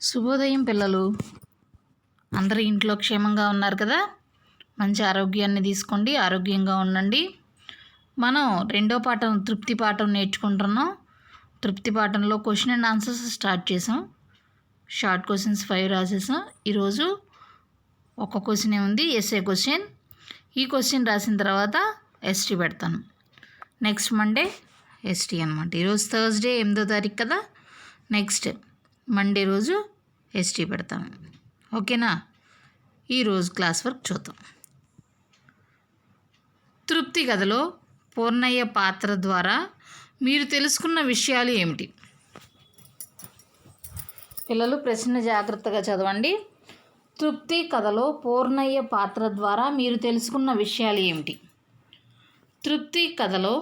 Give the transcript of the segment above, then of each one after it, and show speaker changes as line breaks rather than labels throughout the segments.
శుభోదయం పిల్లలు. అందరూ ఇంట్లో క్షేమంగా ఉన్నారు కదా? మంచి ఆరోగ్యాన్ని తీసుకోండి, ఆరోగ్యంగా ఉండండి. మనం రెండో పాఠం తృప్తి పాఠం నేర్చుకుంటున్నాం. తృప్తి పాఠంలో క్వశ్చన్ అండ్ ఆన్సర్స్ స్టార్ట్ చేసాం. Short questions 5 రాసేసాం. ఈరోజు ఒక క్వశ్చన్ ఉంది, ఎస్ఏ క్వశ్చన్. ఈ క్వశ్చన్ రాసిన తర్వాత ఎస్టీ పెడతాను. నెక్స్ట్ మండే ఎస్టీ అనమాట. ఈరోజు థర్స్డే 8వ తారీఖు కదా. నెక్స్ట్ మండే రోజు ఎస్టీ పెడతాము. ఓకేనా? ఈరోజు క్లాస్ వర్క్ చూద్దాం. తృప్తి కథలో పూర్ణయ్య పాత్ర ద్వారా మీరు తెలుసుకున్న విషయాలు ఏమిటి? పిల్లలు ప్రశ్న జాగ్రత్తగా చదవండి. తృప్తి కథలో పూర్ణయ్య పాత్ర ద్వారా మీరు తెలుసుకున్న విషయాలు ఏమిటి? తృప్తి కథలో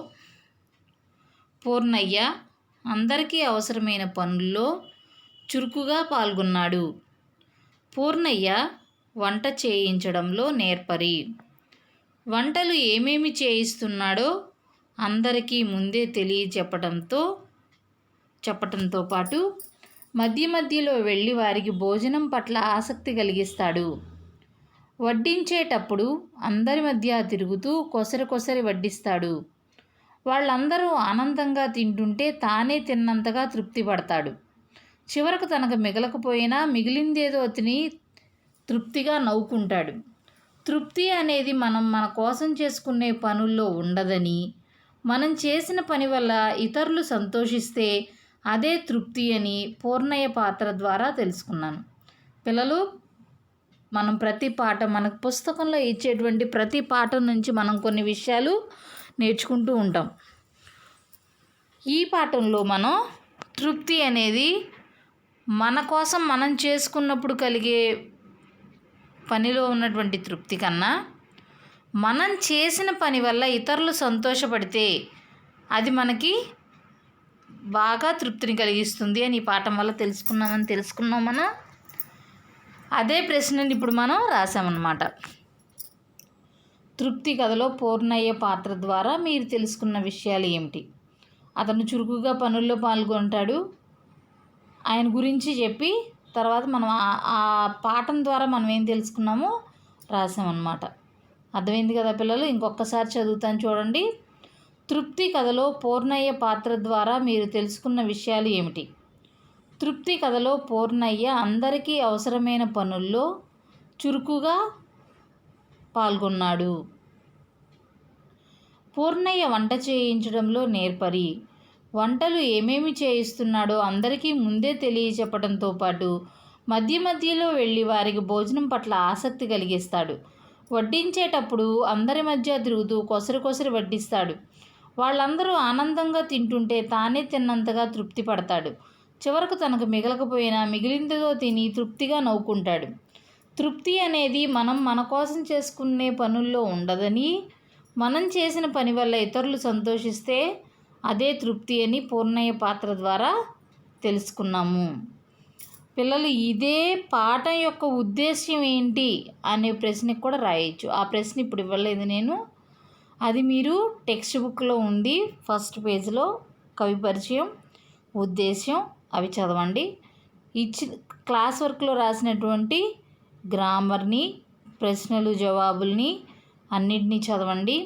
పూర్ణయ్య అందరికీ అవసరమైన పనుల్లో చురుకుగా పాల్గొన్నాడు. పూర్ణయ్య వంట చేయించడంలో నేర్పరి. వంటలు ఏమేమి చేయిస్తున్నాడో అందరికీ ముందే చెప్పటంతో పాటు మధ్య మధ్యలో వెళ్ళి వారికి భోజనం పట్ల ఆసక్తి కలిగిస్తాడు. వడ్డించేటప్పుడు అందరి మధ్య తిరుగుతూ కొసరి వడ్డిస్తాడు. వాళ్ళందరూ ఆనందంగా తింటుంటే తానే తిన్నంతగా తృప్తి పడతాడు. చివరకు తనకు మిగలకపోయినా మిగిలిందేదో తిని తృప్తిగా నవ్వుకుంటాడు. తృప్తి అనేది మన కోసం చేసుకునే పనుల్లో ఉండదని, మనం చేసిన పని వల్ల ఇతరులు సంతోషిస్తే అదే తృప్తి అని పూర్ణయ్య పాత్ర ద్వారా తెలుసుకున్నాను. పిల్లలు, మనం ప్రతి పాఠం, మనకు పుస్తకంలో ఇచ్చేటువంటి ప్రతి పాఠం నుంచి మనం కొన్ని విషయాలు నేర్చుకుంటూ ఉంటాం. ఈ పాఠంలో మనం తృప్తి అనేది మన కోసం మనం చేసుకున్నప్పుడు కలిగే పనిలో ఉన్నటువంటి తృప్తి కన్నా మనం చేసిన పని వల్ల ఇతరులు సంతోషపడితే అది మనకి బాగా తృప్తిని కలిగిస్తుంది అని ఈ పాఠం వల్ల తెలుసుకున్నాం మనం. అదే ప్రశ్నని ఇప్పుడు మనం రాసామన్నమాట. తృప్తి కథలో పూర్ణయ్య పాత్ర ద్వారా మీరు తెలుసుకున్న విషయాలు ఏమిటి? అతను చురుకుగా పనుల్లో పాల్గొంటాడు. ఆయన గురించి చెప్పి తర్వాత మనం ఆ పాఠం ద్వారా మనం ఏం తెలుసుకున్నామో రాసామన్నమాట. అర్థమైంది కదా పిల్లలు? ఇంకొకసారి చదువుతాను చూడండి. తృప్తి కథలో పూర్ణయ్య పాత్ర ద్వారా మీరు తెలుసుకున్న విషయాలు ఏమిటి? తృప్తి కథలో పూర్ణయ్య అందరికీ అవసరమైన పనుల్లో చురుకుగా పాల్గొన్నాడు. పూర్ణయ్య వంట చేయించడంలో నేర్పరి. వంటలు ఏమేమి చేయిస్తున్నాడో అందరికీ ముందే తెలియచెప్పడంతో పాటు మధ్య మధ్యలో వెళ్ళి వారికి భోజనం పట్ల ఆసక్తి కలిగిస్తాడు. వడ్డించేటప్పుడు అందరి మధ్య తిరుగుతూ కొసరి వడ్డిస్తాడు. వాళ్ళందరూ ఆనందంగా తింటుంటే తానే తిన్నంతగా తృప్తి పడతాడు. చివరకు తనకు మిగలకపోయినా మిగిలిందితో తిని తృప్తిగా నవ్వుకుంటాడు. తృప్తి అనేది మన కోసం చేసుకునే పనుల్లో ఉండదని, మనం చేసిన పని వల్ల ఇతరులు సంతోషిస్తే అదే తృప్తి అని పూర్ణయ్య పాత్ర ద్వారా తెలుసుకున్నాము. పిల్లలు, ఇదే పాఠం యొక్క ఉద్దేశ్యం ఏంటి అనే ప్రశ్నకు కూడా రాయొచ్చు. ఆ ప్రశ్న ఇప్పుడు ఇవ్వలేదు నేను, అది మీరు టెక్స్ట్ బుక్లో ఉంది. ఫస్ట్ పేజ్లో కవి పరిచయం, ఉద్దేశ్యం అవి చదవండి. క్లాస్ వర్క్లో రాసినటువంటి గ్రామర్ని, ప్రశ్నలు జవాబుల్ని అన్నిటినీ చదవండి.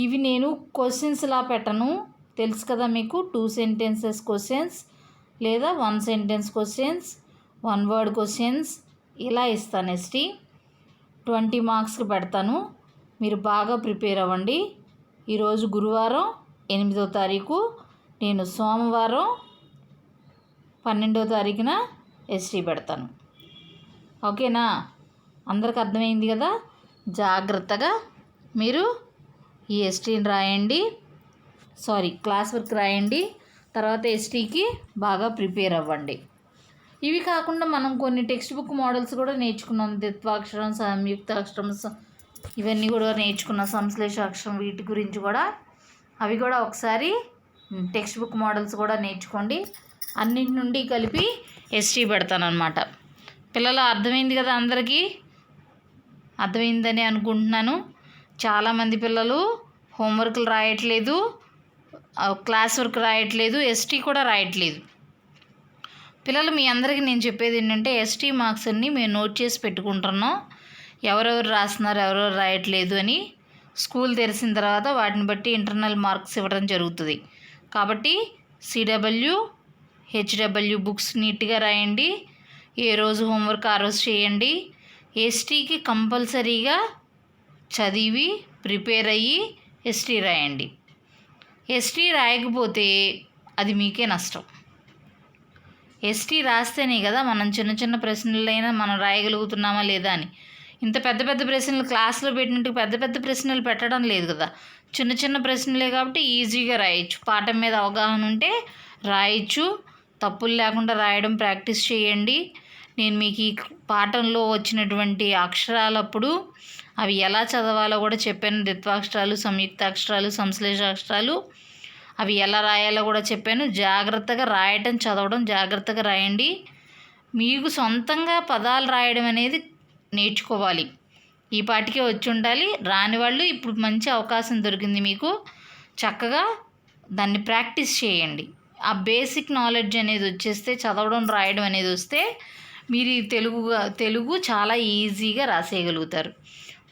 ఇవి నేను క్వశ్చన్స్లా పెట్టను, తెలుసు కదా మీకు. 2 సెంటెన్సెస్ క్వశ్చన్స్ లేదా 1 సెంటెన్స్ క్వశ్చన్స్, 1 వర్డ్ క్వశ్చన్స్ ఇలా ఇస్తాను. ఎస్టీ 20 మార్క్స్కి పెడతాను. మీరు బాగా ప్రిపేర్ అవ్వండి. ఈరోజు గురువారం 8వ తారీఖు, నేను సోమవారం 12వ తారీఖున ఎస్టీ పెడతాను. ఓకేనా? అందరికి అర్థమైంది కదా? జాగ్రత్తగా మీరు ఈ ఎస్టీని రాయండి, క్లాస్ వర్క్ రాయండి. తర్వాత ఎస్టీకి బాగా ప్రిపేర్ అవ్వండి. ఇవి కాకుండా మనం కొన్ని టెక్స్ట్ బుక్ మోడల్స్ కూడా నేర్చుకున్నాం. ద్విత్వాక్షరం, సంయుక్తాక్షరం, ఇవన్నీ కూడా నేర్చుకున్నాం. సంశ్లేషాక్షరం, వీటి గురించి కూడా అవి కూడా ఒకసారి టెక్స్ట్ బుక్ మోడల్స్ కూడా నేర్చుకోండి. అన్నింటి నుండి కలిపి ఎస్టీ పెడతాను అనమాట. పిల్లలు, అర్థమైంది కదా? అందరికీ అర్థమైందని అనుకుంటున్నాను. చాలామంది పిల్లలు హోంవర్క్లు రాయట్లేదు, క్లాస్ వర్క్ రాయట్లేదు, ఎస్టీ కూడా రాయట్లేదు. పిల్లలు మీ అందరికీ నేను చెప్పేది ఏంటంటే ఎస్టీ మార్క్స్ అన్నీ మేము నోట్ చేసి పెట్టుకుంటున్నాం. ఎవరెవరు రాస్తున్నారు ఎవరెవరు రాయట్లేదు అని స్కూల్ తెరిచిన తర్వాత వాటిని బట్టి ఇంటర్నల్ మార్క్స్ ఇవ్వడం జరుగుతుంది. కాబట్టి సిడబ్ల్యూ హెచ్డబ్ల్యూ బుక్స్ నీట్గా రాయండి. ఏ రోజు హోంవర్క్ ఆ రోజు చేయండి. ఎస్టీకి కంపల్సరీగా చదివి ప్రిపేర్ అయ్యి ఎస్టీ రాయండి. ఎస్టీ రాయకపోతే అది మీకే నష్టం. ఎస్టీ రాస్తేనే కదా మనం చిన్న చిన్న ప్రశ్నలైనా మనం రాయగలుగుతున్నామా లేదా అని. ఇంత పెద్ద పెద్ద ప్రశ్నలు క్లాస్లో పెట్టినట్టు పెద్ద పెద్ద ప్రశ్నలు పెట్టడం లేదు కదా, చిన్న చిన్న ప్రశ్నలే కాబట్టి ఈజీగా రాయొచ్చు. పాఠం మీద అవగాహన ఉంటే రాయొచ్చు. తప్పులు లేకుండా రాయడం ప్రాక్టీస్ చేయండి. నేను మీకు ఈ పాఠంలో వచ్చినటువంటి అక్షరాలప్పుడు అవి ఎలా చదవాలో కూడా చెప్పాను. ద్విత్వాక్షరాలు, సంయుక్తాక్షరాలు, సంశ్లేషాక్షరాలు అవి ఎలా రాయాలో కూడా చెప్పాను. జాగ్రత్తగా రాయటం చదవడం జాగ్రత్తగా రాయండి. మీకు సొంతంగా పదాలు రాయడం అనేది నేర్చుకోవాలి. ఈ పాటికే వచ్చి ఉండాలి. రాని వాళ్ళు ఇప్పుడు మంచి అవకాశం దొరికింది మీకు, చక్కగా దాన్ని ప్రాక్టీస్ చేయండి. ఆ బేసిక్ నాలెడ్జ్ అనేది వచ్చేస్తే, చదవడం రాయడం అనేది వస్తే మీరు తెలుగు చాలా ఈజీగా రాసేయగలుగుతారు.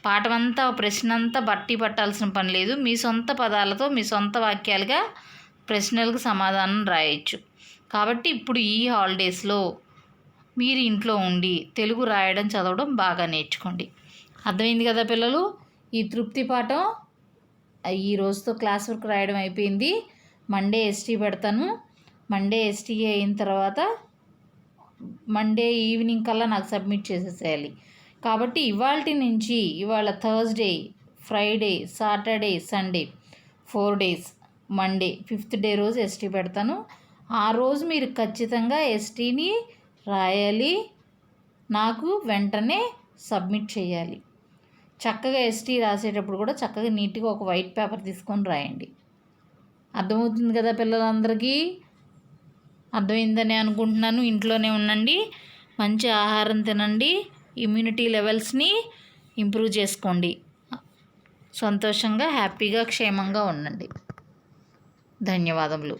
పాఠం అంతా ప్రశ్న అంతా బట్టి పట్టాల్సిన పని లేదు. మీ సొంత పదాలతో మీ సొంత వాక్యాలుగా ప్రశ్నలకు సమాధానం రాయొచ్చు. కాబట్టి ఇప్పుడు ఈ హాలిడేస్లో మీరు ఇంట్లో ఉండి తెలుగు రాయడం చదవడం బాగా నేర్చుకోండి. అర్థమైంది కదా పిల్లలు? ఈ తృప్తి పాఠం ఈ రోజుతో క్లాస్ వర్క్ రాయడం అయిపోయింది. మండే ఎస్టీ పెడతాను. మండే ఎస్టీ అయిన తర్వాత మండే ఈవినింగ్ కల్లా నాకు సబ్మిట్ చేసేసేయాలి. కాబట్టి ఇవాళ Thursday, Friday, Saturday, Sunday 4 days, Monday 5th day రోజు ఎస్టీ పెడతాను. ఆ రోజు మీరు ఖచ్చితంగా ఎస్టీని రాయాలి. నాకు వెంటనే సబ్మిట్ చేయాలి. చక్కగా ఎస్టీ రాసేటప్పుడు కూడా చక్కగా నీట్గా ఒక వైట్ పేపర్ తీసుకొని రాయండి. అర్థమవుతుంది కదా పిల్లలందరికీ? అర్థమైందని అనుకుంటున్నాను. ఇంట్లోనే ఉండండి, మంచి ఆహారం తినండి, ఇమ్యూనిటీ లెవెల్స్ని ఇంప్రూవ్ చేసుకోండి. సంతోషంగా హ్యాపీగా క్షేమంగా ఉండండి. ధన్యవాదములు.